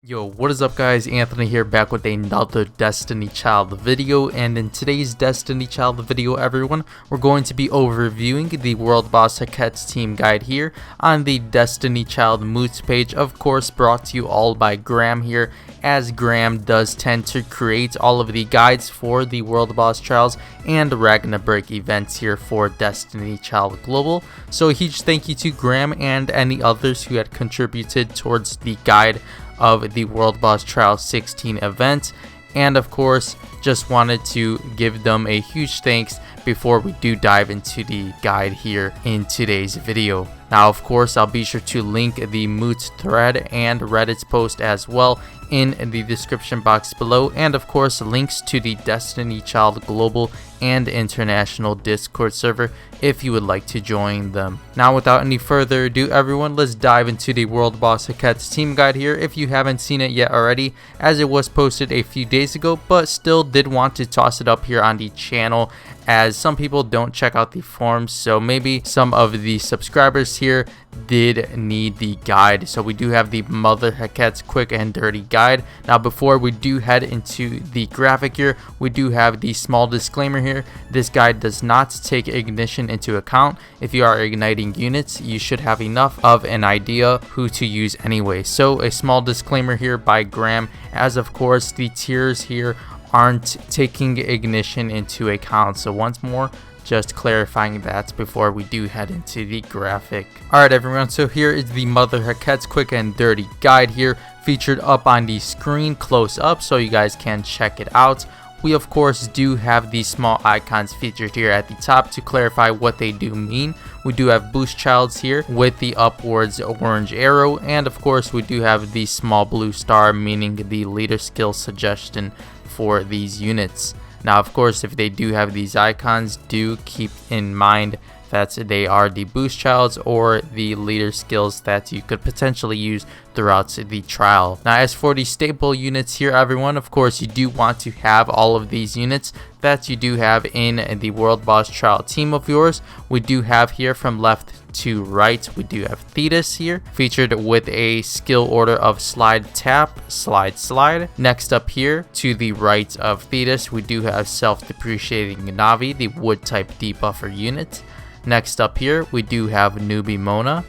Yo, what is up guys, Anthony here, back with another Destiny Child video. And in today's Destiny Child video, everyone, we're going to be overviewing the World Boss Heket's team guide here on the Destiny Child moods page, of course brought to you all by Graham here, as Graham does tend to create all of the guides for the World Boss Trials and Ragnarok events here for Destiny Child Global. So a huge thank you to Graham and any others who had contributed towards the guide of the World Boss Trial 16 event, and of course just wanted to give them a huge thanks before we do dive into the guide here in today's video. Now of course I'll be sure to link the Moots thread and Reddit's post as well in the description box below, and of course links to the Destiny Child Global and International Discord server if you would like to join them. Now without any further ado everyone, let's dive into the World Boss Heket's team guide here if you haven't seen it yet already, as it was posted a few days ago, but still did want to toss it up here on the channel as some people don't check out the forums, so maybe some of the subscribers here did need the guide. So we do have the Mother Heket's quick and dirty guide. Now before we do head into the graphic here, we do have the small disclaimer here. This guide does not take ignition into account. If you are igniting units, you should have enough of an idea who to use anyway. So a small disclaimer here by Graham, as of course the tiers here aren't taking ignition into account. So once more, just clarifying that before we do head into the graphic. Alright everyone, so here is the Mother Heket's quick and dirty guide here, featured up on the screen close up so you guys can check it out. We of course do have these small icons featured here at the top to clarify what they do mean. We do have boost childs here with the upwards orange arrow, and of course we do have the small blue star, meaning the leader skill suggestion for these units. Now of course if they do have these icons, do keep in mind that they are the boost childs or the leader skills that you could potentially use throughout the trial. Now as for the staple units here everyone, of course you do want to have all of these units that you do have in the World Boss Trial team of yours. We do have here from left to right, we do have Thetis here, featured with a skill order of slide tap, slide slide. Next up here to the right of Thetis, we do have self-depreciating Navi, the wood type debuffer unit. Next up here we do have Newbie Mona,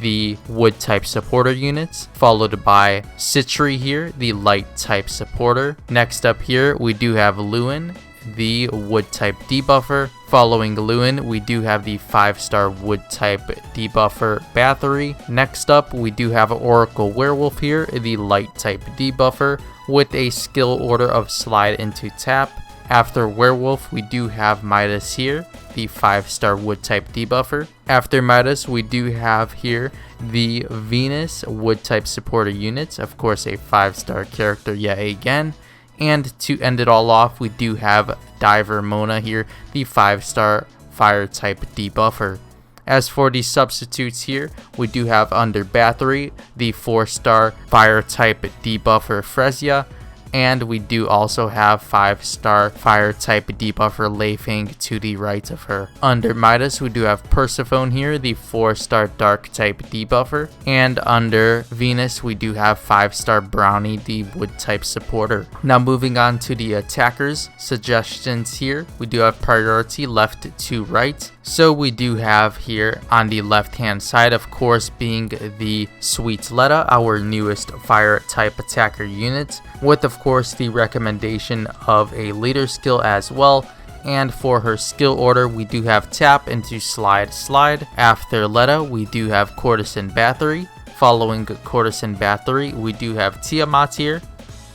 the wood type supporter units, followed by Citri here, the light type supporter. Next up here we do have Lewin, the wood type debuffer. Following Lewin, we do have the 5-star wood type debuffer Bathory. Next up we do have Oracle Werewolf here, the light type debuffer with a skill order of slide into tap. After Werewolf we do have Midas here, the 5-star wood type debuffer. After Midas we do have here the Venus wood type supporter units, of course a 5-star character yet again. And to end it all off, we do have Diver Mona here, the 5-star fire type debuffer. As for the substitutes here, we do have under Bathory the 4-star fire type debuffer Frezia, and we do also have 5-star fire type debuffer Leifing to the right of her. Under Midas we do have Persephone here, the 4-star dark type debuffer, and under Venus we do have 5-star Brownie, the wood type supporter. Now moving on to the attackers suggestions here, we do have priority left to right. So we do have here on the left hand side, of course, being the Sweet Letta, our newest fire type attacker unit, with of course the recommendation of a leader skill as well. And for her skill order we do have tap into slide slide. After Letta we do have Courtesan Bathory. Following Courtesan Bathory we do have Tiamat here.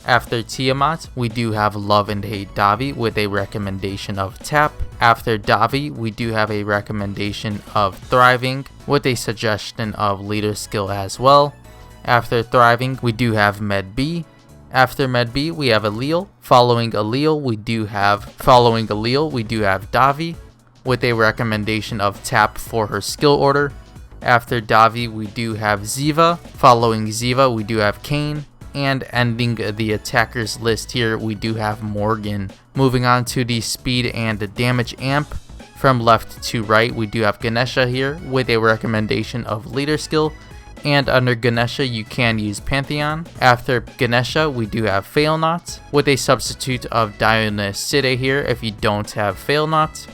After Tiamat we do have Love and Hate Davi with a recommendation of tap. After Davi we do have a recommendation of Thriving with a suggestion of leader skill as well. After Thriving we do have Med B. After Med B we have Allele. Following Allele we do have Davi with a recommendation of tap for her skill order. After Davi we do have Ziva. Following Ziva we do have Kane. And ending the attackers list here we do have Morgan. Moving on to the speed and the damage amp, from left to right we do have Ganesha here with a recommendation of leader skill. And under Ganesha, you can use Pantheon. After Ganesha, we do have Failnaught with a substitute of Dionysidae here if you don't have Failnaught.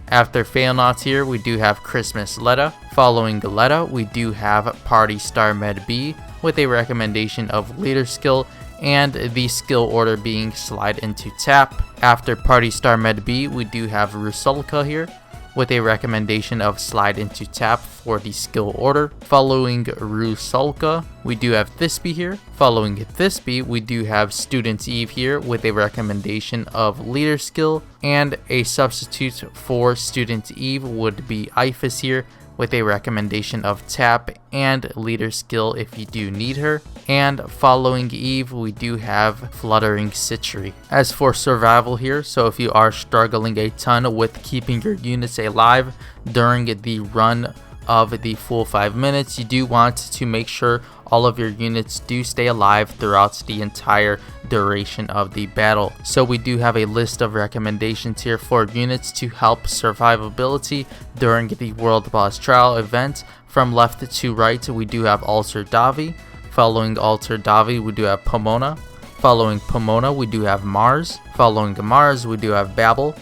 After Failnaught here, we do have Christmas Letta. Following Letta, we do have Party Star Med B with a recommendation of Leader Skill and the skill order being Slide into Tap. After Party Star Med B, we do have Rusalka here with a recommendation of Slide into Tap for the skill order. Following Rusalka, we do have Thisbe here. Following Thisbe, we do have Student Eve here with a recommendation of Leader Skill, and a substitute for Student Eve would be Ifis here with a recommendation of Tap and Leader Skill if you do need her. And following Eve, we do have Fluttering Citri. As for survival here, so if you are struggling a ton with keeping your units alive during the run of the full 5 minutes, you do want to make sure all of your units do stay alive throughout the entire duration of the battle. So we do have a list of recommendations here for units to help survivability during the World Boss Trial event. From left to right, we do have Alter Davi. Following Alter Davi, we do have Pomona. Following Pomona, we do have Mars. Following Mars, we do have Babel.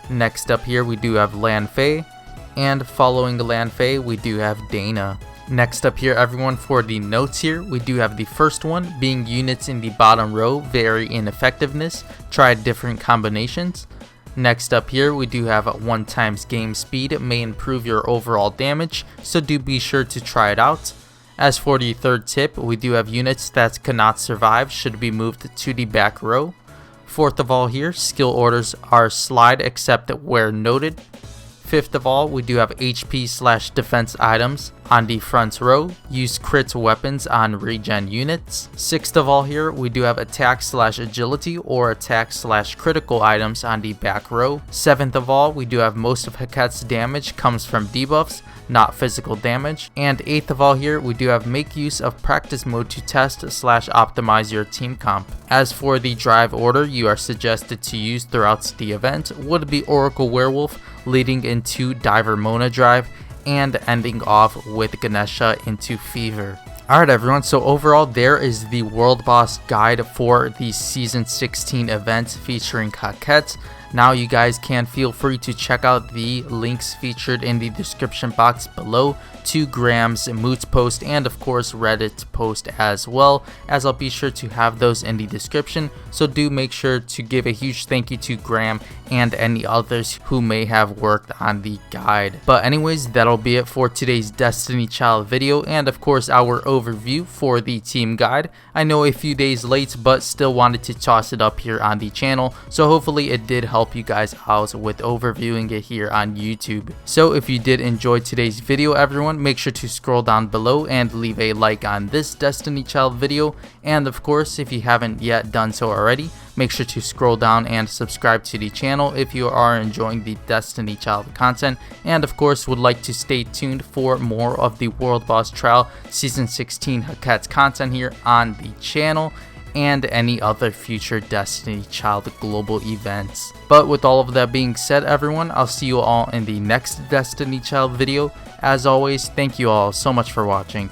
Next up here, we do have Lanfei. And following Lanfei, we do have Dana. Next up here, everyone, for the notes here, we do have the first one being units in the bottom row vary in effectiveness. Try different combinations. Next up here, we do have 1 times game speed may improve your overall damage, so do be sure to try it out. As for the third tip, we do have units that cannot survive should be moved to the back row. Fourth of all here, skill orders are slide except where noted. Fifth of all, we do have HP/defense items on the front row. Use crit weapons on regen units. Sixth of all here, we do have attack/agility or attack/critical items on the back row. Seventh of all, we do have most of Heket's damage comes from debuffs, not physical damage. And eighth of all here, we do have make use of practice mode to test/optimize your team comp. As for the drive order you are suggested to use throughout the event would be Oracle Werewolf, leading into Diver Mona drive, and ending off with Ganesha into Fever. Alright everyone, so overall there is the World Boss guide for the Season 16 event featuring Heket. Now you guys can feel free to check out the links featured in the description box below to Graham's Moot post and of course Reddit post as well, as I'll be sure to have those in the description, so do make sure to give a huge thank you to Graham and any others who may have worked on the guide. But anyways, that'll be it for today's Destiny Child video and of course our overview for the team guide. I know a few days late, but still wanted to toss it up here on the channel, so hopefully it did help you guys out with overviewing it here on YouTube. So if you did enjoy today's video everyone, make sure to scroll down below and leave a like on this Destiny Child video, and of course if you haven't yet done so already, make sure to scroll down and subscribe to the channel if you are enjoying the Destiny Child content, and of course would like to stay tuned for more of the World Boss Trial Season 16 Heket content here on the channel and any other future Destiny Child global events. But with all of that being said everyone, I'll see you all in the next Destiny Child video. As always, thank you all so much for watching.